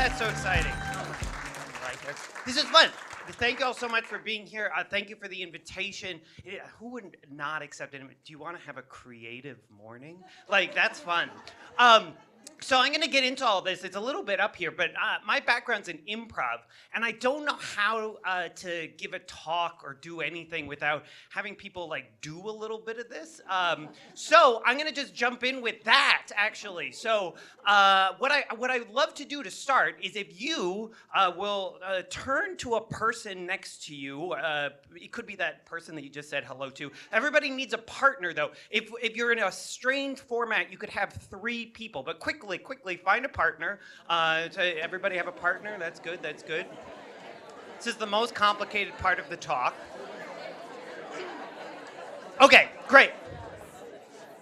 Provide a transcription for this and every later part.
that's so exciting. This is fun. Thank you all so much for being here. Thank you for the invitation. Who would not accept it? Do you want to have a creative morning? Like, that's fun. So I'm going to get into all this. It's a little bit up here, but my background's in improv, and I don't know how to give a talk or do anything without having people like do a little bit of this. So I'm going to just jump in with that, actually. So what I love to do to start is if you will turn to a person next to you. It could be that person that you just said hello to. Everybody needs a partner, though. If you're in a strange format, you could have 3 people, but quickly find a partner. Everybody have a partner? That's good. This is the most complicated part of the talk. Okay, great.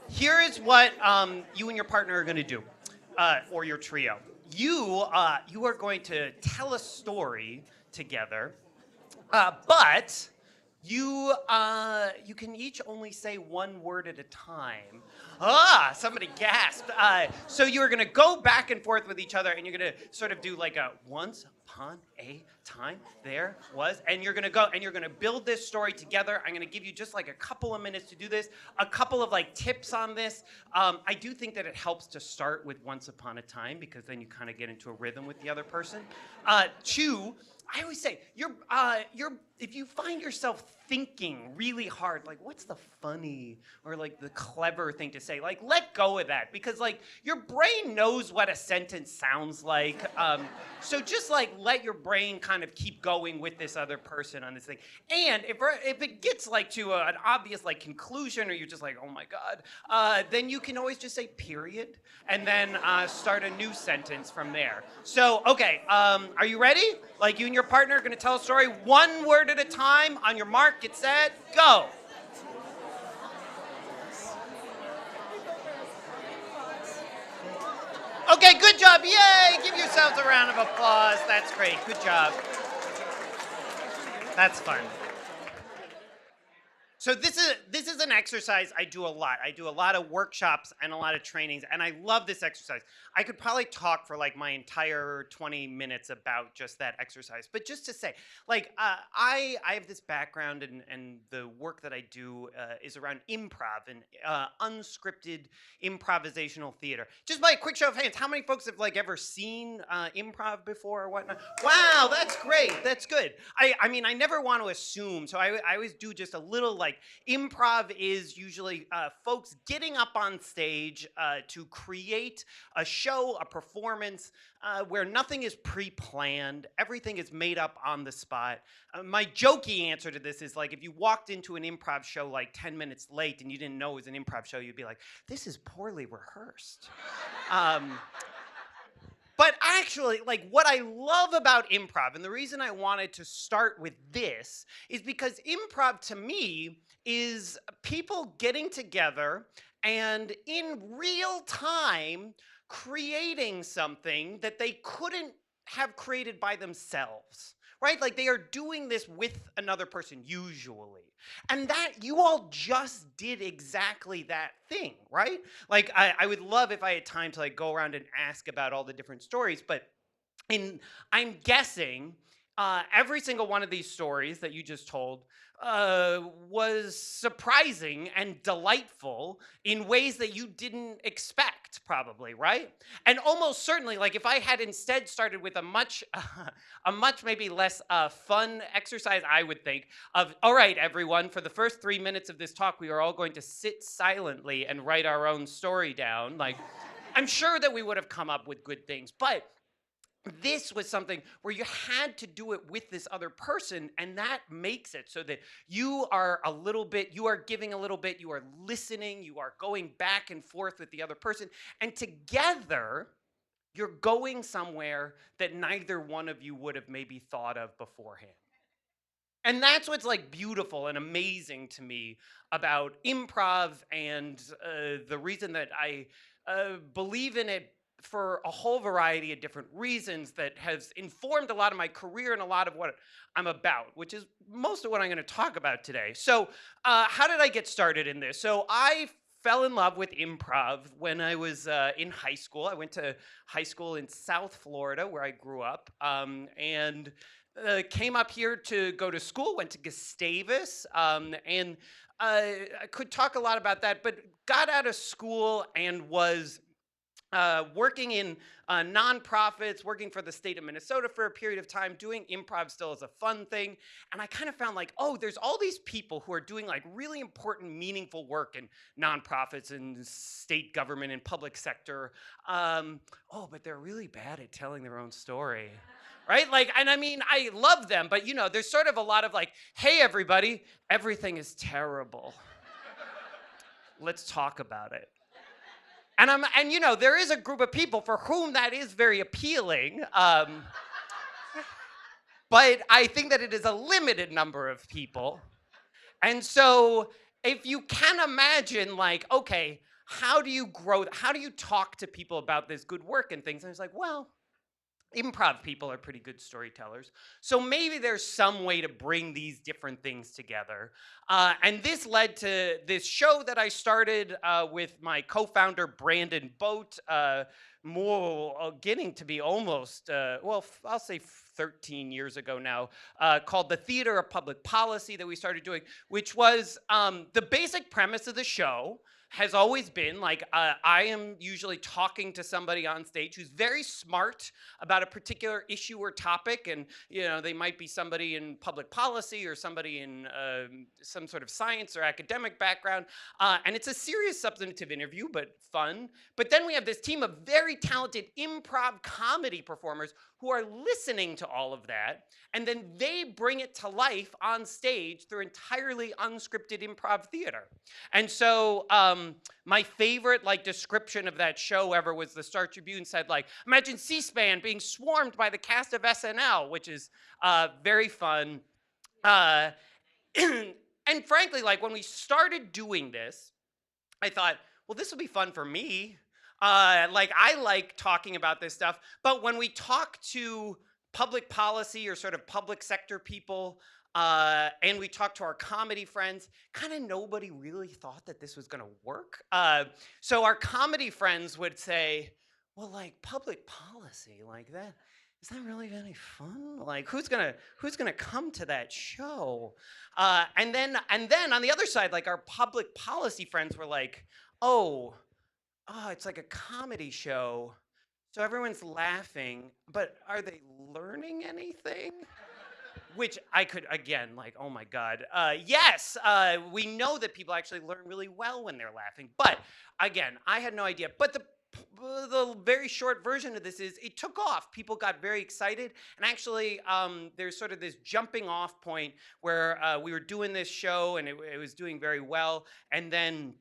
Here is what you and your partner are going to do, or your trio. You are going to tell a story together, but you can each only say 1 word at a time. Somebody gasped. So you're going to go back and forth with each other, and you're going to sort of do like a once upon a time there was, and you're going to go and you're going to build this story together. I'm going to give you just like a couple of minutes to do this, a couple of like tips on this. I do think that it helps to start with once upon a time, because then you kind of get into a rhythm with the other person. 2, I always say, if you find yourself thinking really hard, like what's the funny or like the clever thing to say, like let go of that, because like your brain knows what a sentence sounds like. So just like let your brain kind of keep going with this other person on this thing. And if it gets like to an obvious like conclusion, or you're just like, oh my God, then you can always just say period, and then start a new sentence from there. So, okay, are you ready? Like you and your partner are going to tell a story 1 word at a time. On your mark, get set, go. Okay, good job. Yay! Give yourselves a round of applause. That's great. Good job. That's fun. So this is an exercise I do a lot. I do a lot of workshops and a lot of trainings, and I love this exercise. I could probably talk for like my entire 20 minutes about just that exercise. But just to say, like, I have this background, and the work that I do is around improv and unscripted improvisational theater. Just by a quick show of hands, how many folks have like ever seen improv before or whatnot? Wow, that's great. That's good. I mean, I never want to assume, so I always do just a little like, improv is usually folks getting up on stage to create a show, a performance where nothing is pre-planned, everything is made up on the spot. My jokey answer to this is like, if you walked into an improv show like 10 minutes late and you didn't know it was an improv show, you'd be like, this is poorly rehearsed. But actually, like what I love about improv, and the reason I wanted to start with this, is because improv to me is people getting together and in real time creating something that they couldn't have created by themselves, right? Like they are doing this with another person usually. And that you all just did exactly that thing, right? Like I would love if I had time to like go around and ask about all the different stories, but I'm guessing every single one of these stories that you just told was surprising and delightful in ways that you didn't expect, probably, right? And almost certainly, like if I had instead started with a much maybe less fun exercise, I would think of, all right, everyone, for the first 3 minutes of this talk, we are all going to sit silently and write our own story down. Like, I'm sure that we would have come up with good things, but this was something where you had to do it with this other person, and that makes it so that you are giving a little bit, you are listening, you are going back and forth with the other person, and together you're going somewhere that neither one of you would have maybe thought of beforehand. And that's what's like beautiful and amazing to me about improv, and the reason that I believe in it for a whole variety of different reasons that has informed a lot of my career and a lot of what I'm about, which is most of what I'm going to talk about today. So how did I get started in this? So I fell in love with improv when I was in high school. I went to high school in South Florida, where I grew up, and came up here to go to school. Went to Gustavus, and I could talk a lot about that. But got out of school and was working in nonprofits, working for the state of Minnesota for a period of time, doing improv still as a fun thing. And I kind of found like, oh, there's all these people who are doing like really important, meaningful work in nonprofits and state government and public sector. Oh, but they're really bad at telling their own story. Right? Like, and I mean, I love them, but there's sort of a lot of like, hey, everybody, everything is terrible. Let's talk about it. And there is a group of people for whom that is very appealing, but I think that it is a limited number of people. And so if you can imagine, like, okay, how do you grow? How do you talk to people about this good work and things? And it's like, well, improv people are pretty good storytellers. So maybe there's some way to bring these different things together. And this led to this show that I started with my co-founder, Brandon Boat, more getting to be almost, I'll say 13 years ago now, called The Theater of Public Policy, that we started doing, which was the basic premise of the show has always been like, I am usually talking to somebody on stage who's very smart about a particular issue or topic. And, they might be somebody in public policy or somebody in some sort of science or academic background. And it's a serious, substantive interview, but fun. But then we have this team of very talented improv comedy performers who are listening to all of that. And then they bring it to life on stage through entirely unscripted improv theater. And so my favorite description of that show ever was the Star Tribune said, like, imagine C-SPAN being swarmed by the cast of SNL, which is very fun. And frankly, like when we started doing this, I thought, well, this will be fun for me. I like talking about this stuff. But when we talk to public policy or sort of public sector people, and we talked to our comedy friends, kind of nobody really thought that this was going to work. So our comedy friends would say, well, like public policy like that, is that really any fun? Like who's gonna come to that show? And then on the other side, like our public policy friends were like, oh, it's like a comedy show. So everyone's laughing, but are they learning anything? Which I could, again, like, oh my God. Yes, we know that people actually learn really well when they're laughing. But again, I had no idea. But the very short version of this is it took off. People got very excited. And actually, there's sort of this jumping off point where we were doing this show and it was doing very well. And then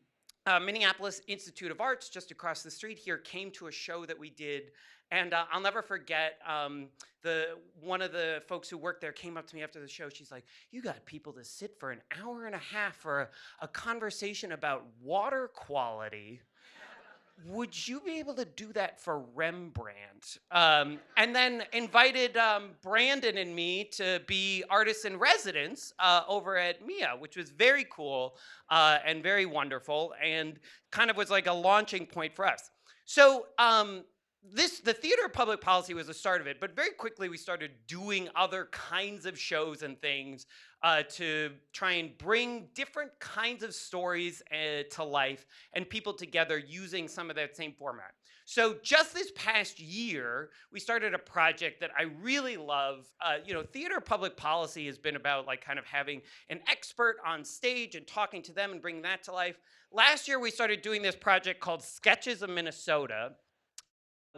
Minneapolis Institute of Arts, just across the street here, came to a show that we did. And I'll never forget, one of the folks who worked there came up to me after the show. She's like, you got people to sit for an hour and a half for a conversation about water quality. Would you be able to do that for Rembrandt? And then invited Brandon and me to be artists in residence over at MIA, which was very cool and very wonderful and kind of was like a launching point for us. So the Theater of Public Policy was the start of it, but very quickly we started doing other kinds of shows and things to try and bring different kinds of stories to life and people together using some of that same format. So just this past year, we started a project that I really love. Theater of Public Policy has been about like kind of having an expert on stage and talking to them and bringing that to life. Last year, we started doing this project called Sketches of Minnesota,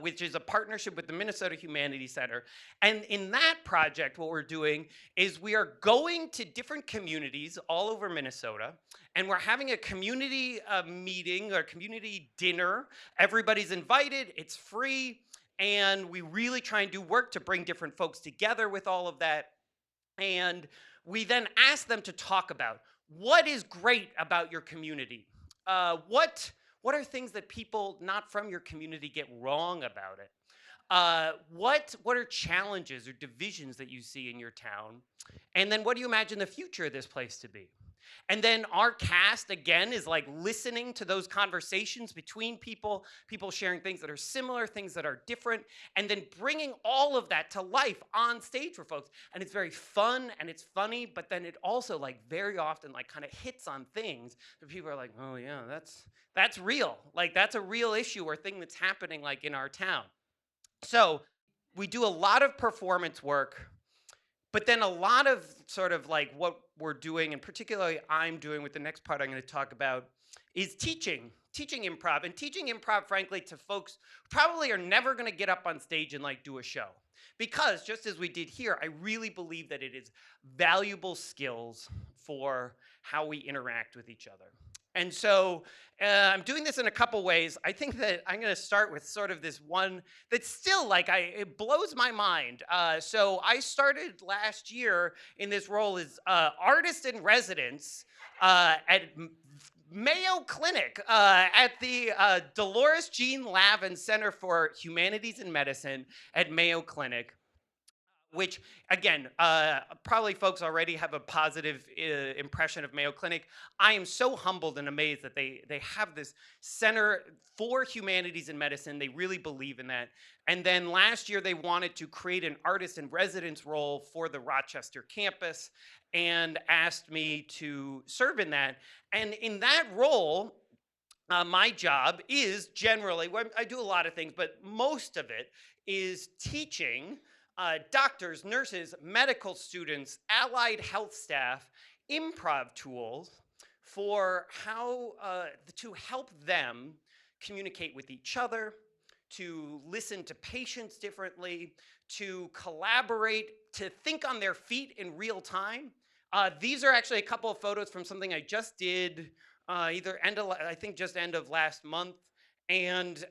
which is a partnership with the Minnesota Humanities Center. And in that project, what we're doing is we are going to different communities all over Minnesota, and we're having a community meeting or community dinner. Everybody's invited, it's free, and we really try and do work to bring different folks together with all of that. And we then ask them to talk about what is great about your community. What are things that people not from your community get wrong about it? What are challenges or divisions that you see in your town? And then what do you imagine the future of this place to be? And then our cast again is like listening to those conversations between people, people sharing things that are similar, things that are different, and then bringing all of that to life on stage for folks. And it's very fun and it's funny, but then it also like very often like kind of hits on things that people are like, oh yeah, that's real. Like that's a real issue or thing that's happening like in our town. So we do a lot of performance work, but then a lot of sort of like what we're doing, and particularly I'm doing with the next part I'm going to talk about, is teaching improv, and teaching improv, frankly, to folks who probably are never going to get up on stage and like do a show. Because just as we did here, I really believe that it is valuable skills for how we interact with each other. And so I'm doing this in a couple ways. I think that I'm going to start with sort of this one that's still like it blows my mind. So I started last year in this role as artist in residence at Mayo Clinic at the Dolores Jean Lavin Center for Humanities and Medicine at Mayo Clinic, which again, probably folks already have a positive impression of Mayo Clinic. I am so humbled and amazed that they have this center for humanities and medicine. They really believe in that. And then last year they wanted to create an artist in residence role for the Rochester campus and asked me to serve in that. And in that role, my job is generally, well, I do a lot of things, but most of it is teaching doctors, nurses, medical students, allied health staff, improv tools for how to help them communicate with each other, to listen to patients differently, to collaborate, to think on their feet in real time. These are actually a couple of photos from something I just did either I think just end of last month. And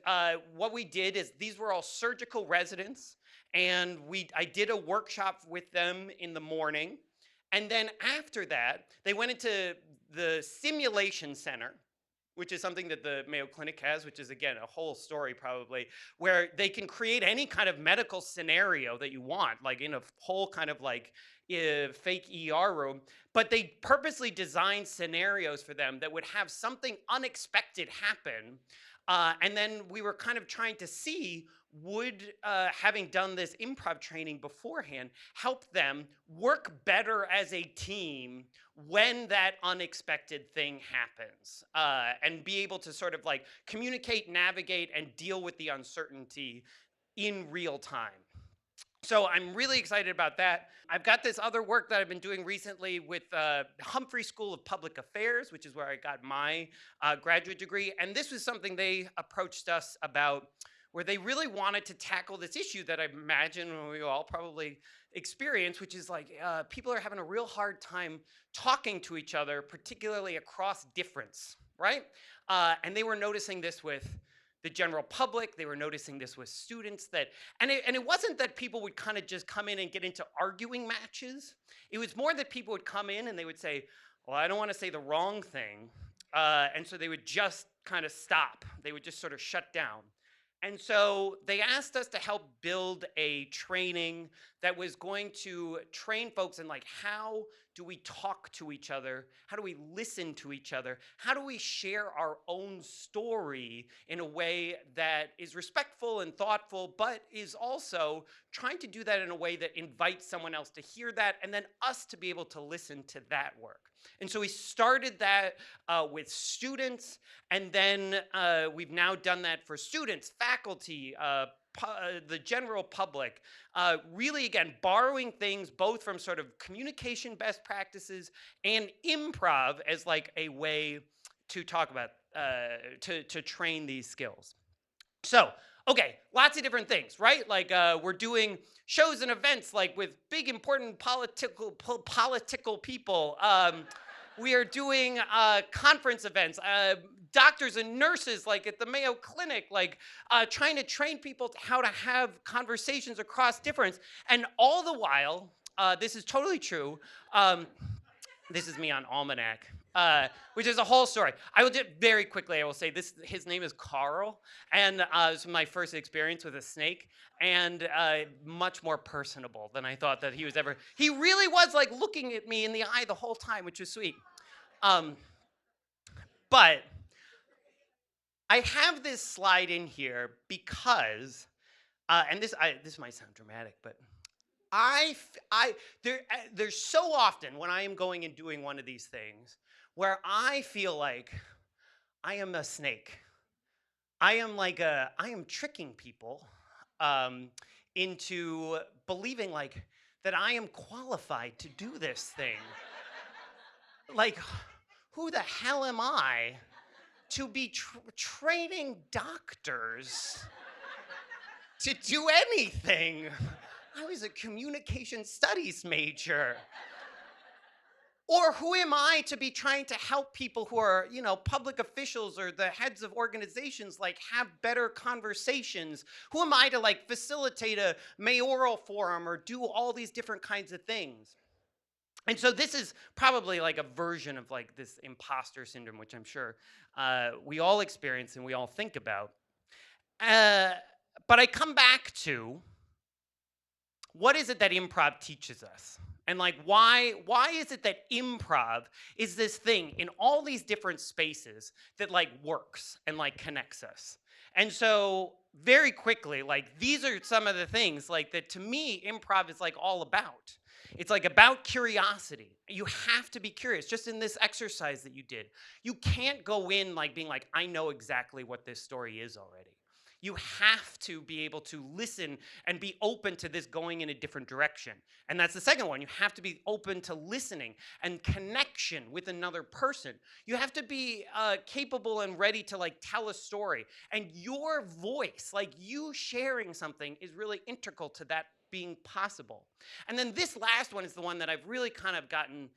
what we did is these were all surgical residents, and I did a workshop with them in the morning, and then after that they went into the simulation center, which is something that the Mayo Clinic has, which is again a whole story probably, where they can create any kind of medical scenario that you want, like in a whole kind of like fake ER room. But they purposely designed scenarios for them that would have something unexpected happen. And then we were kind of trying to see, would having done this improv training beforehand help them work better as a team when that unexpected thing happens, and be able to sort of like communicate, navigate, and deal with the uncertainty in real time. So I'm really excited about that. I've got this other work that I've been doing recently with Humphrey School of Public Affairs, which is where I got my graduate degree. And this was something they approached us about, where they really wanted to tackle this issue that I imagine we all probably experience, which is like people are having a real hard time talking to each other, particularly across difference, right? And they were noticing this with the general public. They were noticing this with students, that and it wasn't that people would kind of just come in and get into arguing matches. It was more that people would come in and they would say, well, I don't want to say the wrong thing, and so they would just kind of stop. They would just sort of shut down. And so they asked us to help build a training that was going to train folks in like, how do we talk to each other? How do we listen to each other? How do we share our own story in a way that is respectful and thoughtful, but is also trying to do that in a way that invites someone else to hear that, and then us to be able to listen to that work. And so we started that with students, and then we've now done that for students, faculty, the general public, really, again, borrowing things both from sort of communication best practices and improv as like a way to talk about, to train these skills. So, okay, lots of different things, right? Like we're doing shows and events like with big important political people. We are doing conference events, doctors and nurses like at the Mayo Clinic, like trying to train people how to have conversations across difference. And all the while, this is totally true. This is me on Almanac, which is a whole story. I will just very quickly, I will say this, his name is Carl, and this was my first experience with a snake, and much more personable than I thought that he was ever. He really was like looking at me in the eye the whole time, which was sweet. Um, but I have this slide in here because, and this might sound dramatic, but there's so often when I am going and doing one of these things where I feel like I am a snake. I am tricking people um, into believing like that I am qualified to do this thing. Like, who the hell am I to be training doctors to do anything? I was a communication studies major. Or who am I to be trying to help people who are, public officials or the heads of organizations, like have better conversations? Who am I to like facilitate a mayoral forum or do all these different kinds of things? And so this is probably like a version of like this imposter syndrome, which I'm sure we all experience and we all think about. Uh, but I come back to, what is it that improv teaches us? And like why is it that improv is this thing in all these different spaces that like works and like connects us? And so very quickly, like these are some of the things like that to me improv is like all about. It's like about curiosity. You have to be curious. Just in this exercise that you did, you can't go in like being like, I know exactly what this story is already. You have to be able to listen and be open to this going in a different direction. And that's the second one. You have to be open to listening and connection with another person. You have to be capable and ready to like tell a story. And your voice, like you sharing something, is really integral to that being possible. And then this last one is the one that I've really kind of gotten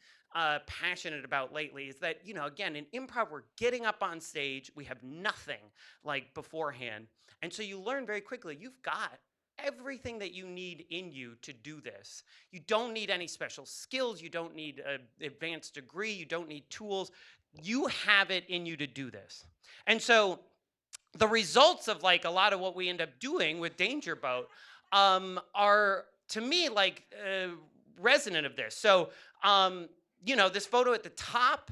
passionate about lately, is that, again, in improv, we're getting up on stage. We have nothing like beforehand. And so you learn very quickly, you've got everything that you need in you to do this. You don't need any special skills. You don't need an advanced degree. You don't need tools. You have it in you to do this. And so the results of like a lot of what we end up doing with Danger Boat are, to me, like resonant of this. So, this photo at the top,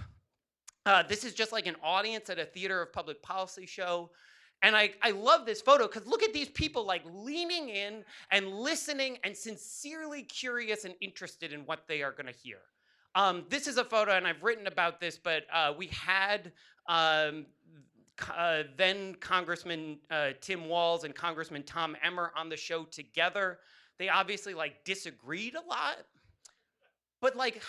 this is just like an audience at a theater of public policy show. And I love this photo because look at these people like leaning in and listening and sincerely curious and interested in what they are going to hear. This is a photo, and I've written about this, but we had then Congressman Tim Walz and Congressman Tom Emmer on the show together. They obviously like disagreed a lot, but like,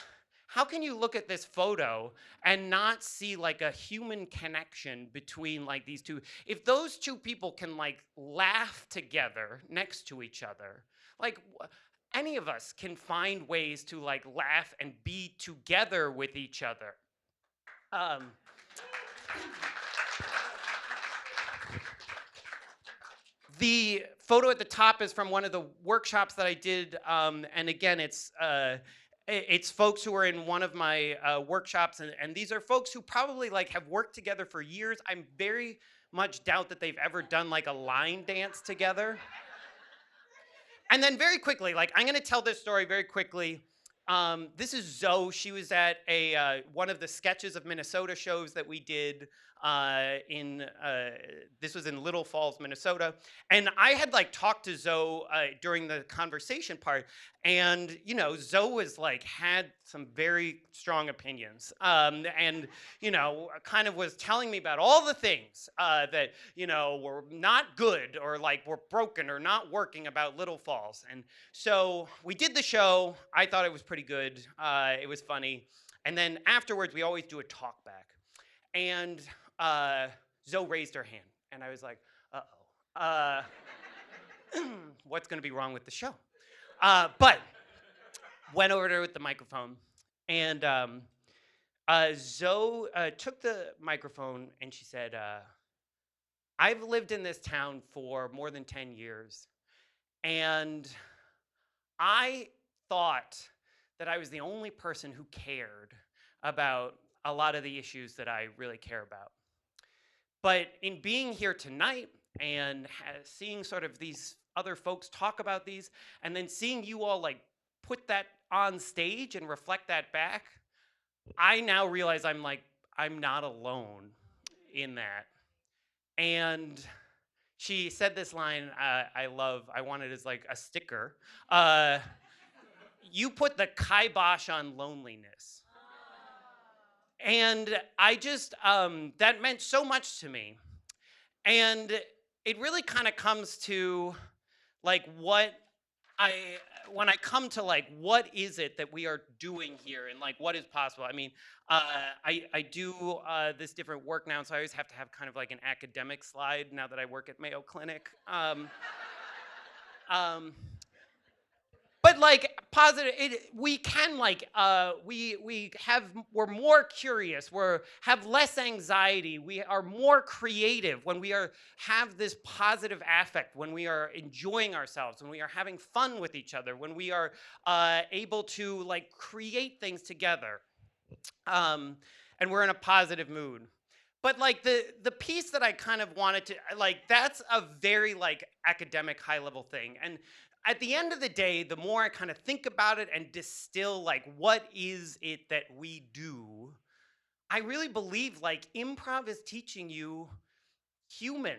how can you look at this photo and not see like a human connection between like these two? If those two people can like laugh together next to each other, like any of us can find ways to like laugh and be together with each other. The photo at the top is from one of the workshops that I did, and again, it's folks who are in one of my workshops, and these are folks who probably like have worked together for years. I'm very much doubt that they've ever done like a line dance together. And then very quickly, like I'm going to tell this story very quickly. This is Zoe. She was at a one of the Sketches of Minnesota shows that we did this was in Little Falls, Minnesota. And I had like talked to Zoe during the conversation part. And, Zoe was like, had some very strong opinions. And, kind of was telling me about all the things that, were not good or like were broken or not working about Little Falls. And so we did the show. I thought it was pretty good. It was funny. And then afterwards, we always do a talk back. And Zoe raised her hand. And I was like, uh-oh. What's going to be wrong with the show? But went over to her with the microphone. And Zoe took the microphone and she said, I've lived in this town for more than 10 years. And I thought that I was the only person who cared about a lot of the issues that I really care about. But in being here tonight and seeing sort of these other folks talk about these, and then seeing you all like put that on stage and reflect that back, I now realize I'm not alone in that. And she said this line I love. I want it as like a sticker. Uh, you put the kibosh on loneliness. And I just, that meant so much to me. And it really kind of comes to like what I when I come to like what is it that we are doing here and like what is possible. I mean, I do this different work now, so I always have to have kind of like an academic slide now that I work at Mayo Clinic. Um, but like positive we can like we're more curious, we're have less anxiety, we are more creative when we are have this positive affect, when we are enjoying ourselves, when we are having fun with each other, when we are able to like create things together, um, and we're in a positive mood. But like the piece that I kind of wanted to like, that's a very like academic high level thing. And at the end of the day, the more I kind of think about it and distill like what is it that we do, I really believe like improv is teaching you human.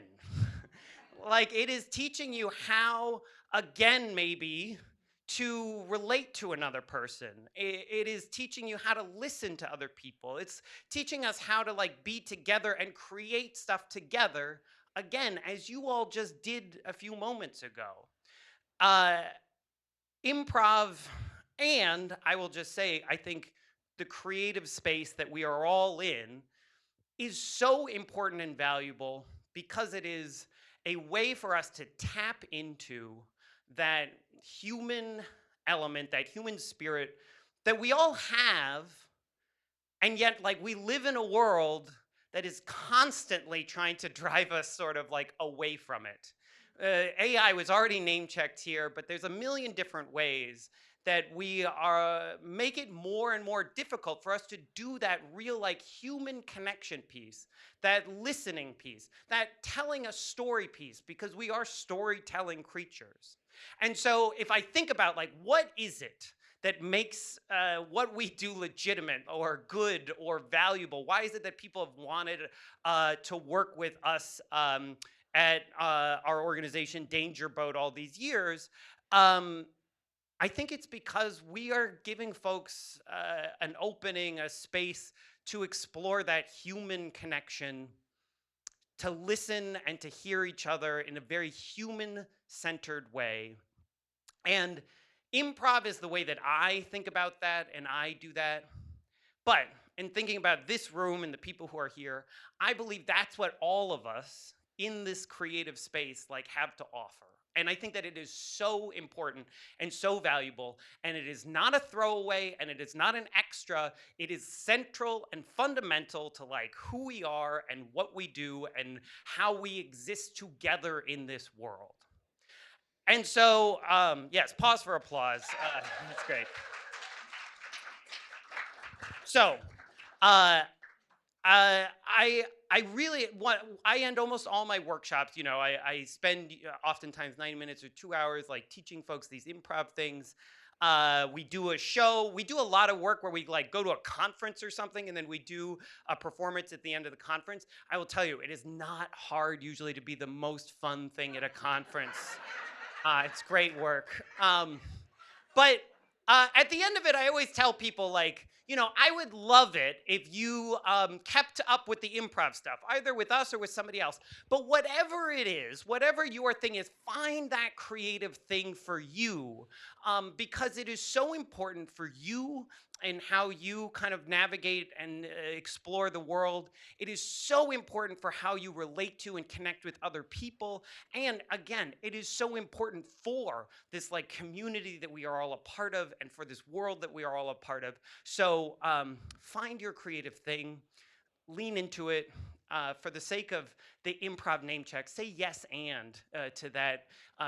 Like it is teaching you how, again, maybe to relate to another person. It is teaching you how to listen to other people. It's teaching us how to like be together and create stuff together, again, as you all just did a few moments ago. Uh, Improv, and I will just say, I think the creative space that we are all in is so important and valuable because it is a way for us to tap into that human element, that human spirit that we all have, and yet like we live in a world that is constantly trying to drive us sort of like away from it. AI was already name checked here, but there's a million different ways that we are make it more and more difficult for us to do that real like human connection piece, that listening piece, that telling a story piece, because we are storytelling creatures. And so if I think about like what is it that makes what we do legitimate or good or valuable, why is it that people have wanted to work with us at our organization Danger Boat all these years? um, I think it's because we are giving folks an opening, a space to explore that human connection, to listen and to hear each other in a very human centered way. And improv is the way that I think about that and I do that. But in thinking about this room and the people who are here, I believe that's what all of us in this creative space like have to offer. And I think that it is so important and so valuable. And it is not a throwaway and it is not an extra. It is central and fundamental to like who we are and what we do and how we exist together in this world. And so, yes, pause for applause. That's great. So, uh, I really want. I end almost all my workshops. You know, I spend oftentimes 90 minutes or 2 hours like teaching folks these improv things. We do a show. We do a lot of work where we like go to a conference or something, and then we do a performance at the end of the conference. I will tell you, it is not hard usually to be the most fun thing at a conference. It's great work. But at the end of it, I always tell people, like, you know, I would love it if you kept up with the improv stuff, either with us or with somebody else. But whatever it is, whatever your thing is, find that creative thing for you, because it is so important for you and how you kind of navigate and explore the world. It is so important for how you relate to and connect with other people. And again, it is so important for this like community that we are all a part of and for this world that we are all a part of. So find your creative thing, lean into it. For the sake of the improv name check, say yes and to that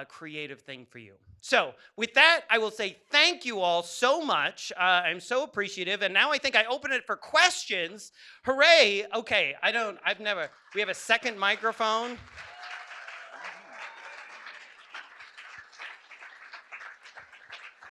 creative thing for you. So with that, I will say thank you all so much. I'm so appreciative. And now I think I open it for questions. Hooray. Okay, I've never, we have a second microphone.